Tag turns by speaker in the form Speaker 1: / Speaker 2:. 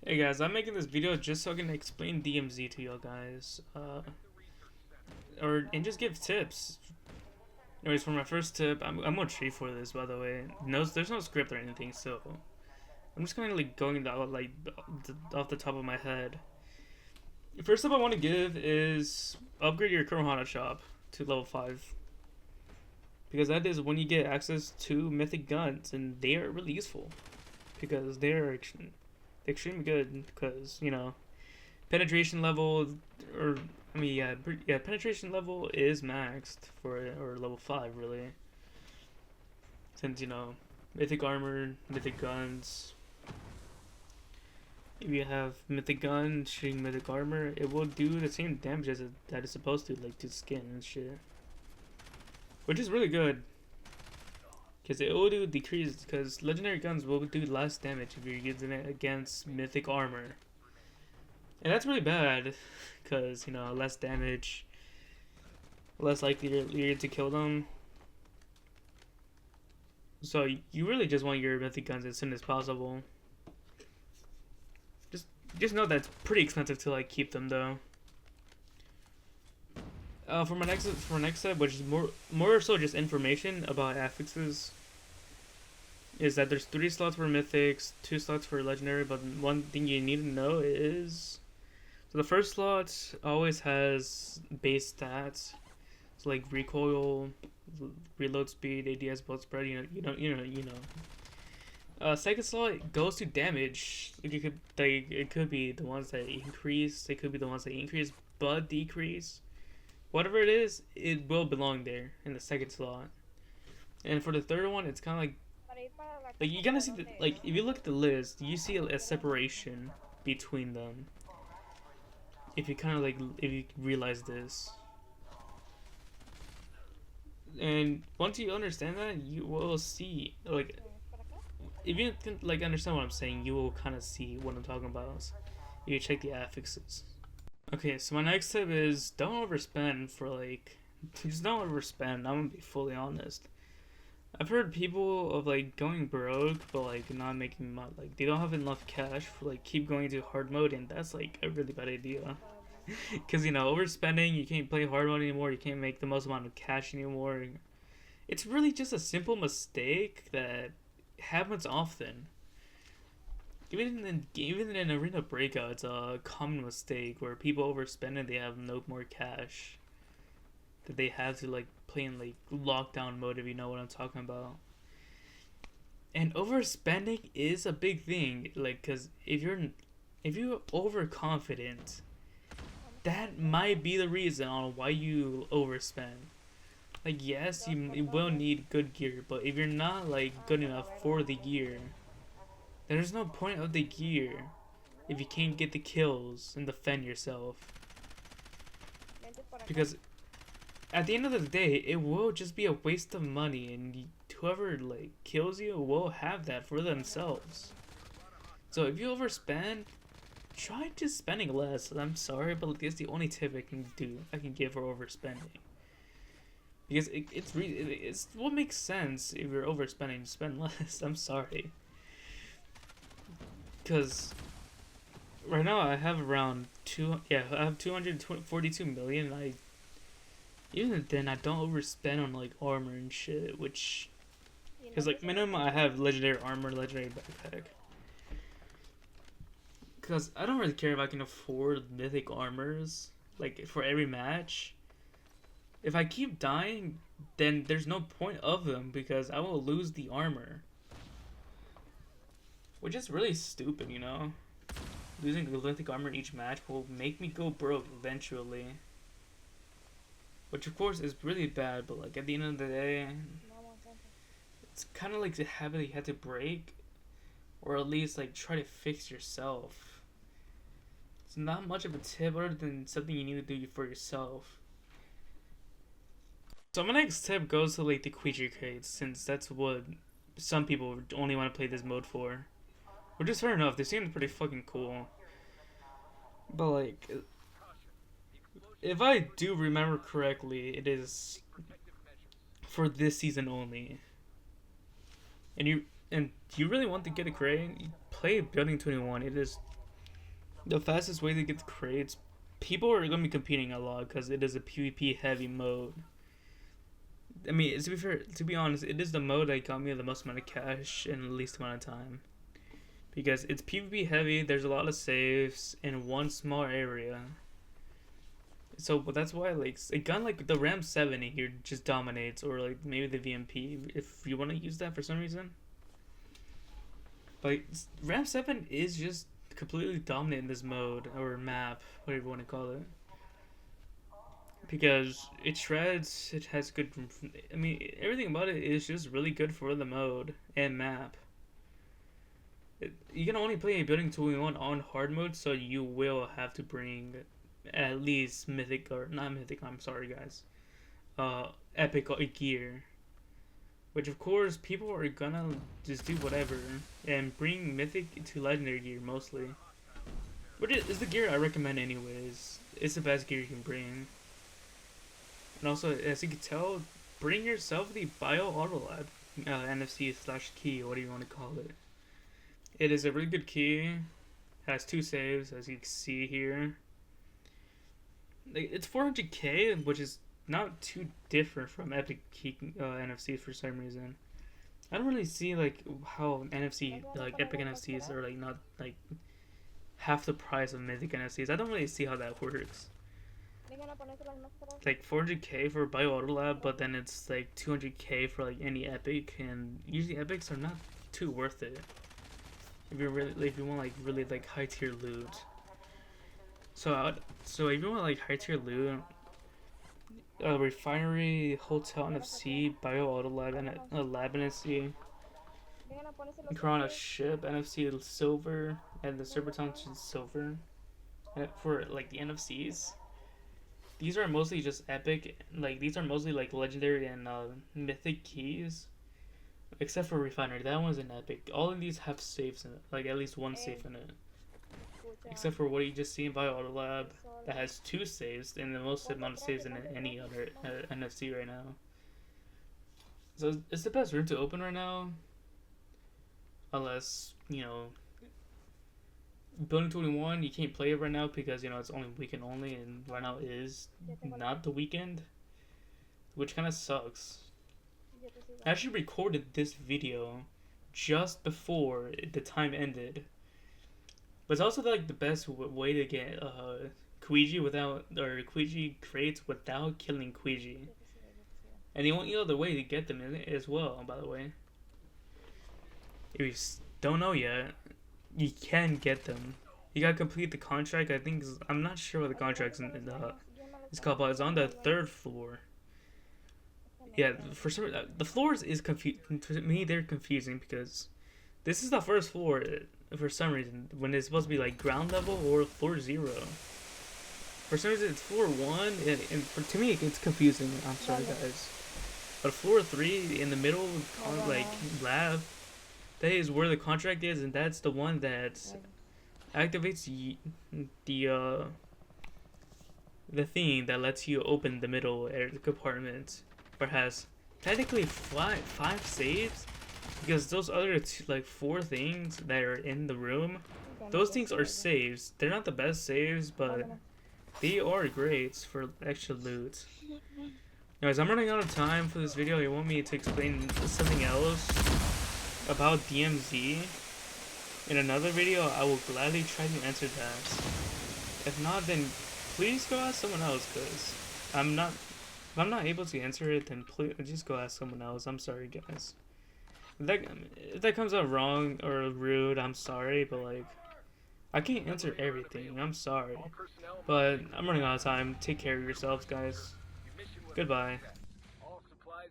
Speaker 1: Hey guys, I'm making this video just so I can explain DMZ to y'all guys, and just give tips. Anyways, for my first tip, I'm gonna treat for this, by the way. There's no script or anything, so I'm just kind of like going out off the top of my head. First tip I want to give is upgrade your kurohana shop to level 5, because that is when you get access to mythic guns, and they are really useful because they're extremely good. Because penetration level, or I mean, yeah, penetration level is maxed for it, or level 5 really. Since mythic armor, mythic guns. If you have mythic gun shooting mythic armor, it will do the same damage as that it's supposed to, like to skin and shit. Which is really good, because it will do decrease. Because legendary guns will do less damage if you're using it against mythic armor, and that's really bad. Because less damage, less likely you're to kill them. So you really just want your mythic guns as soon as possible. Just know that's pretty expensive to like keep them though. For my next step, which is more so just information about affixes, is that there's 3 slots for mythics, 2 slots for legendary. But one thing you need to know is, so the first slot always has base stats, so like recoil, reload speed, ADS, bullet spread. Second slot goes to damage. It could be the ones that increase. It could be the ones that increase but decrease. Whatever it is, it will belong there in the second slot. And for the third one, it's kind of like you gotta see if you look at the list, you see a separation between them. If you realize this, and once you understand that, you will see if you can understand what I'm saying, you will kind of see what I'm talking about. If you check the affixes. Okay, so my next tip is don't overspend just don't overspend. I'm gonna be fully honest. I've heard people of going broke, but not making money. They don't have enough cash for keep going to hard mode, and that's a really bad idea. Because overspending, you can't play hard mode anymore. You can't make the most amount of cash anymore. It's really just a simple mistake that happens often. Even in arena breakout, it's a common mistake where people overspend and they have no more cash that they have to play in lockdown mode, if you know what I'm talking about. And overspending is a big thing, because if you're overconfident, that might be the reason on why you overspend. Yes, you will need good gear, but if you're not good enough for the gear, there's no point of the gear if you can't get the kills and defend yourself. Because at the end of the day, it will just be a waste of money, and whoever kills you will have that for themselves. So if you overspend, try just spending less. I'm sorry, but it's the only tip I can give for overspending. Because it's what makes sense. If you're overspending, spend less. I'm sorry. Because right now I have around I have 242 million. And even then I don't overspend on armor and shit, which because minimum I have legendary armor, legendary backpack. Because I don't really care if I can afford mythic armors for every match. If I keep dying, then there's no point of them, because I will lose the armor. Which is really stupid, Losing the mythic armor each match will make me go broke eventually. Which of course is really bad, but at the end of the day, it's kind of the habit you had to break. Or at least try to fix yourself. It's not much of a tip other than something you need to do for yourself. So my next tip goes to the Kui Ji crates, since that's what some people only want to play this mode for. Which is fair enough, they seem pretty fucking cool. But if I do remember correctly, it is for this season only. And you really want to get a crate, play Building 21. It is The fastest way to get the crates, people are gonna be competing a lot because it is a PvP heavy mode. I mean, to be fair, to be honest, it is the mode that got me the most amount of cash in the least amount of time. Because it's PvP heavy, there's a lot of saves in one small area. So that's why, like, a gun like the Ram 70 here just dominates, or like maybe the VMP if you want to use that for some reason. But Ram 7 is just completely dominant in this mode or map, whatever you want to call it. Because it shreds, it has good. I mean, everything about it is just really good for the mode and map. You can only play a building 2v1 on hard mode, so you will have to bring at least mythic, or not mythic, I'm sorry guys, epic gear. Which of course people are gonna just do whatever and bring mythic to legendary gear mostly. Which is the gear I recommend anyways. It's the best gear you can bring. And also, as you can tell, bring yourself the Bio-Auto Lab NFC / key, whatever you want to call it. It is a really good key. Has 2 saves, as you can see here. It's 400k, which is not too different from Epic key NFCs for some reason. I don't really see like how NFC, like Epic NFCs, are like not like half the price of Mythic NFCs. I don't really see how that works. Like 400k for Bio-Auto Lab, but then it's like 200k for like any Epic, and usually Epics are not too worth it. If you really, like, if you want like really like high tier loot. So if you want like high tier loot, Refinery, Hotel NFC, Bio-Auto Lab, and Lab NFC, Kurohana Ship, NFC Silver, and the Serpentine Silver. And for like the NFCs, these are mostly just epic. Like these are mostly like legendary and mythic keys, except for Refinery. That one's an epic. All of these have safes in it, like at least one safe in it. Except for what you just see in Bio-Auto Lab, that has 2 saves and the most amount of saves in any other NFC right now. So it's the best room to open right now, unless, you know, Building 21 you can't play it right now because, you know, it's only weekend only, and right now is not the weekend, which kind of sucks. I actually recorded this video just before the time ended. But it's also like the best way to get Kui Ji without, or Kui Ji crates without killing Kui Ji. And the only other way to get them as well, by the way. If you don't know yet, you can get them. You gotta complete the contract. I think I'm not sure what the contract's it's called, but it's on the 3rd floor. Yeah, for some the floors is confusing to me. They're confusing because this is the 1st floor for some reason, when it's supposed to be like ground level or floor 0. For some reason it's floor 1, and to me it's confusing. I'm sorry guys, but floor 3 in the middle, like lab, that is where the contract is, and that's the one that activates the thing that lets you open the middle compartment, or has technically 5 saves, because those other like 4 things that are in the room, those things are saves. They're not the best saves, but they are great for extra loot. Anyways, I'm running out of time for this video. You want me to explain something else about DMZ in another video? I will gladly try to answer that. If not, then please go ask someone else, because if I'm not able to answer it, then please just go ask someone else. I'm sorry guys. If that comes out wrong or rude, I'm sorry, but like, I can't answer everything. I'm sorry, but I'm running out of time. Take care of yourselves, guys. Goodbye.